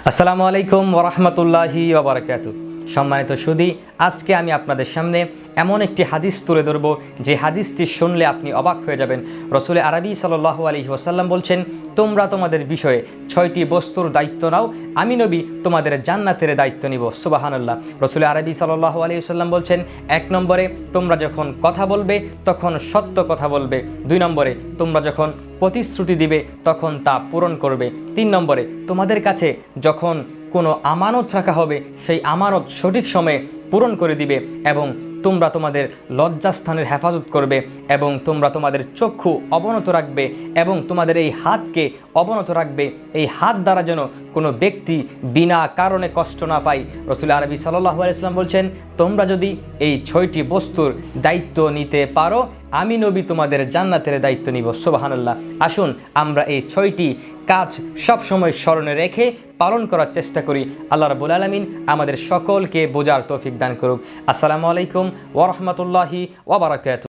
আসসালামু আলাইকুম ওরহমতুল্লাহি ওবরাকাতু। সম্মানিত সুধী, আজকে আমি আপনাদের সামনে এমন একটি হাদিস তুলে ধরব যে হাদিসটি শুনলে আপনি অবাক হয়ে যাবেন। রাসূল আরবি সাল্লাল্লাহু আলাইহি ওয়াসাল্লাম বলছেন, তোমরা তোমাদের বিষয়ে 6টি বস্তুর দায়িত্ব নাও, আমি নবী তোমাদের জান্নাতের দায়িত্ব নিব। সুবহানাল্লাহ। রাসূল আরবি সাল্লাল্লাহু আলাইহি ওয়াসাল্লাম বলছেন, 1 নম্বরে তোমরা যখন কথা বলবে তখন সত্য কথা বলবে। 2 নম্বরে তোমরা যখন প্রতিশ্রুতি দিবে তখন তা পূরণ করবে। 3 নম্বরে তোমাদের কাছে যখন কোনো আমানত রাখা হবে সেই আমানত সঠিক সময়ে পূরণ করে দিবে, এবং তোমরা তোমাদের লজ্জাস্থানের হেফাজত করবে, এবং তোমরা তোমাদের চক্ষু অবনত রাখবে, এবং তোমাদের এই হাতকে অবনত রাখবে। এই হাত দ্বারা যেন কোনো ব্যক্তি বিনা কারণে কষ্ট না পায়। রাসূল আরবি সাল্লাল্লাহু আলাইহি ওয়াসাল্লাম বলছেন, তোমরা যদি এই 6টি বস্তুর দায়িত্ব নিতে পারো, আমি নবী তোমাদের জান্নাতের দায়িত্ব নিব। সুবহানাল্লাহ। আসুন আমরা এই 6টি কাজ সবসময় স্মরণে রেখে পালন করার চেষ্টা করি। আল্লাহ রাব্বুল আলামিন আমাদের সকলকে বোঝার তৌফিক দান করুক। আসসালামু আলাইকুম ওয়া রাহমাতুল্লাহি ওয়া বারাকাতুহু।